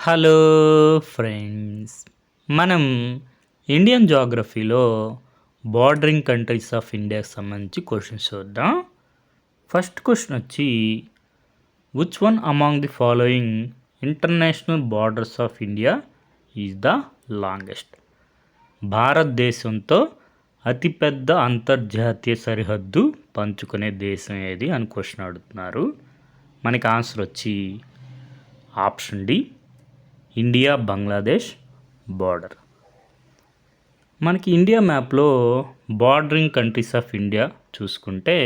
Hello friends, మనం Indian జాగ్రఫీలో bordering countries of ఇండియాకి సంబంధించి క్వశ్చన్స్ చూద్దాం. ఫస్ట్ క్వశ్చన్ వచ్చి, which one among the following international borders of India is the longest? భారతదేశంతో అతిపెద్ద అంతర్జాతీయ సరిహద్దు పంచుకునే దేశం ఏది అని క్వశ్చన్ అడుగుతున్నారు. మనకి ఆన్సర్ వచ్చి option D, India Bangladesh border. మనకి ఇండియా మ్యాప్లో బార్డరింగ్ కంట్రీస్ ఆఫ్ ఇండియా చూసుకుంటే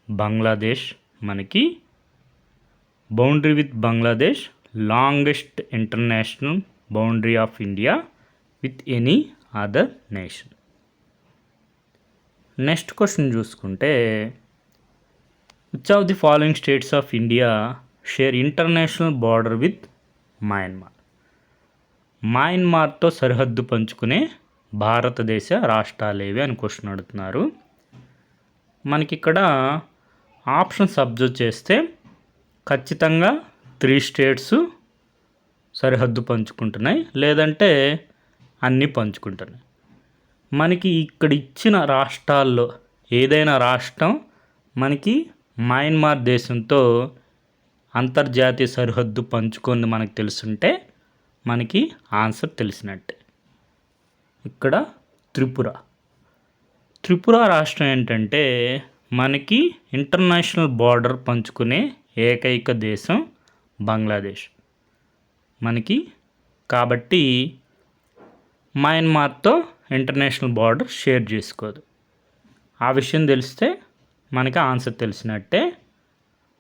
బంగ్లాదేశ్ మనకి boundary with Bangladesh, longest international boundary of India with any other nation. Next question చూసుకుంటే, which of the following states of India share international border with Myanmar? మయన్మార్తో సరిహద్దు పంచుకునే భారతదేశ రాష్ట్రాలేవి అని క్వశ్చన్ అడుగుతున్నారు. మనకి ఇక్కడ ఆప్షన్స్ అబ్జర్వ్ చేస్తే ఖచ్చితంగా 3 స్టేట్స్ సరిహద్దు పంచుకుంటున్నాయి, లేదంటే అన్నీ పంచుకుంటున్నాయి. మనకి ఇక్కడ ఇచ్చిన రాష్ట్రాల్లో ఏదైనా రాష్ట్రం మనకి మయన్మార్ దేశంతో అంతర్జాతీయ సరిహద్దు పంచుకొని మనకు తెలుసుంటే మనకి ఆన్సర్ తెలిసినట్టే. ఇక్కడ త్రిపుర రాష్ట్రం ఏంటంటే మనకి ఇంటర్నేషనల్ బార్డర్ పంచుకునే ఏకైక దేశం బంగ్లాదేశ్ మనకి. కాబట్టి మయన్మార్తో ఇంటర్నేషనల్ బార్డర్ షేర్ చేసుకోదు. ఆ విషయం తెలిస్తే మనకి ఆన్సర్ తెలిసినట్టే.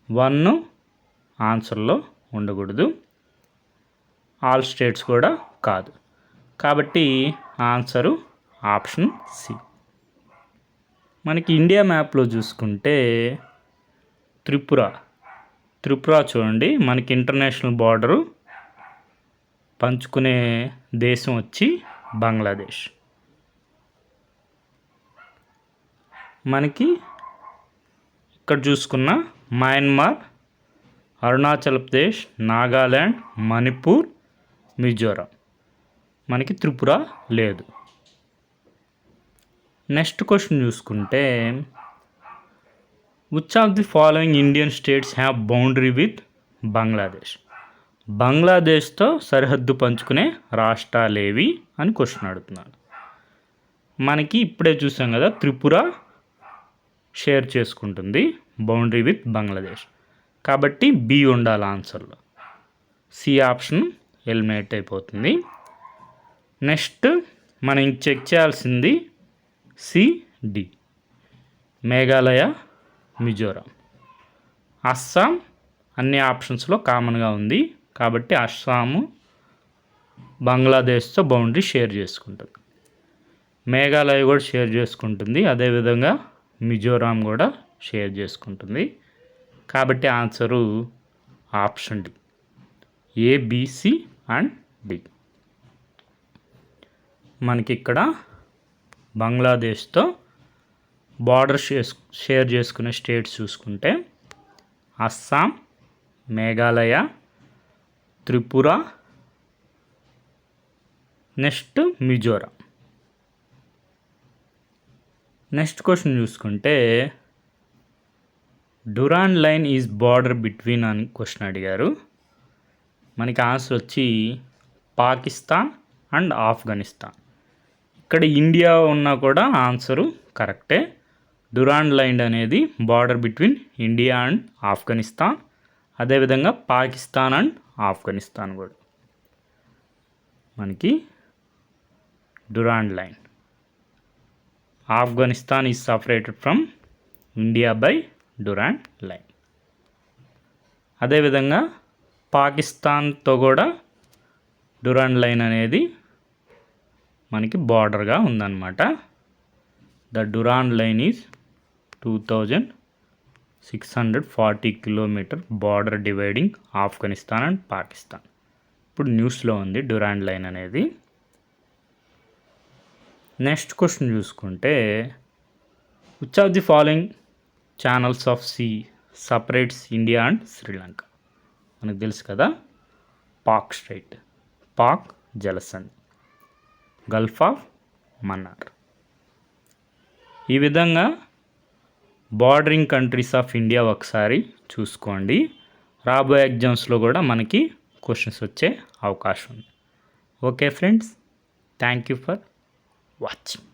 1 ఆన్సర్లో ఉండకూడదు, ఆల్ స్టేట్స్ కూడా కాదు. కాబట్టి ఆన్సరు ఆప్షన్ సి. మనకి ఇండియా మ్యాప్లో చూసుకుంటే త్రిపుర చూడండి, మనకి ఇంటర్నేషనల్ బార్డరు పంచుకునే దేశం వచ్చి బంగ్లాదేశ్. మనకి ఇక్కడ చూసుకున్న మయన్మార్, అరుణాచల్ ప్రదేశ్, నాగాల్యాండ్, మణిపూర్, మిజోరాం. మనకి త్రిపుర లేదు. నెక్స్ట్ క్వశ్చన్ చూసుకుంటే, which of the following Indian states have boundary with Bangladesh? బంగ్లాదేశ్తో సరిహద్దు పంచుకునే రాష్ట్రాలేవి అని క్వశ్చన్ అడుగుతున్నాను. మనకి ఇప్పుడే చూసాం కదా, త్రిపుర షేర్ చేసుకుంటుంది బౌండరీ విత్ బంగ్లాదేశ్. కాబట్టి బి ఉండాలి ఆన్సర్లో. సి ఆప్షన్ ఎలిమినేట్ అయిపోతుంది. నెక్స్ట్ మనం చెక్ చేయాల్సింది డి, మేఘాలయ, మిజోరాం. అస్సాం అన్ని ఆప్షన్స్లో కామన్గా ఉంది, కాబట్టి అస్సాము బంగ్లాదేశ్తో బౌండరీ షేర్ చేసుకుంటుంది. మేఘాలయ కూడా షేర్ చేసుకుంటుంది, అదేవిధంగా మిజోరాం కూడా షేర్ చేసుకుంటుంది. కాబట్టి answer option D, ABC and D. మనకి ఇక్కడ బంగ్లాదేశ్తో బార్డర్ షేర్ చేసుకునే స్టేట్స్ చూసుకుంటే Assam, Meghalaya, Tripura, next Mizoram. Next question చూసుకుంటే, Durand line is border between అని క్వశ్చన్ అడిగారు. మనకి ఆన్సర్ వచ్చి పాకిస్తాన్ అండ్ ఆఫ్ఘనిస్తాన్. ఇక్కడ ఇండియా ఉన్నా కూడా ఆన్సరు కరెక్టే. డురాండ్ లైన్ అనేది border between India and Afghanistan, అదేవిధంగా పాకిస్తాన్ అండ్ ఆఫ్ఘనిస్తాన్ కూడా. మనకి Durand line, Afghanistan is separated from India by Durand line. అదేవిధంగా పాకిస్తాన్తో కూడా డురాండ్ లైన్ అనేది మనకి బార్డర్గా ఉందన్నమాట. The Durand line is 2640 kilometre border dividing Afghanistan and Pakistan. ఇప్పుడు న్యూస్లో ఉంది డురాండ్ లైన్ అనేది. నెక్స్ట్ క్వశ్చన్ చూసుకుంటే, which of the following channels of sea separates India and Sri Lanka? మనకు తెలుసు కదా, పాక్ స్ట్రైట్, పాక్ జలసంధి, గల్ఫ్ ఆఫ్ మన్నార్. ఈ విధంగా బార్డరింగ్ కంట్రీస్ ఆఫ్ ఇండియా ఒకసారి చూసుకోండి. రాబోయే ఎగ్జామ్స్లో కూడా మనకి క్వశ్చన్స్ వచ్చే అవకాశం ఉంది. Okay friends, thank you for watching.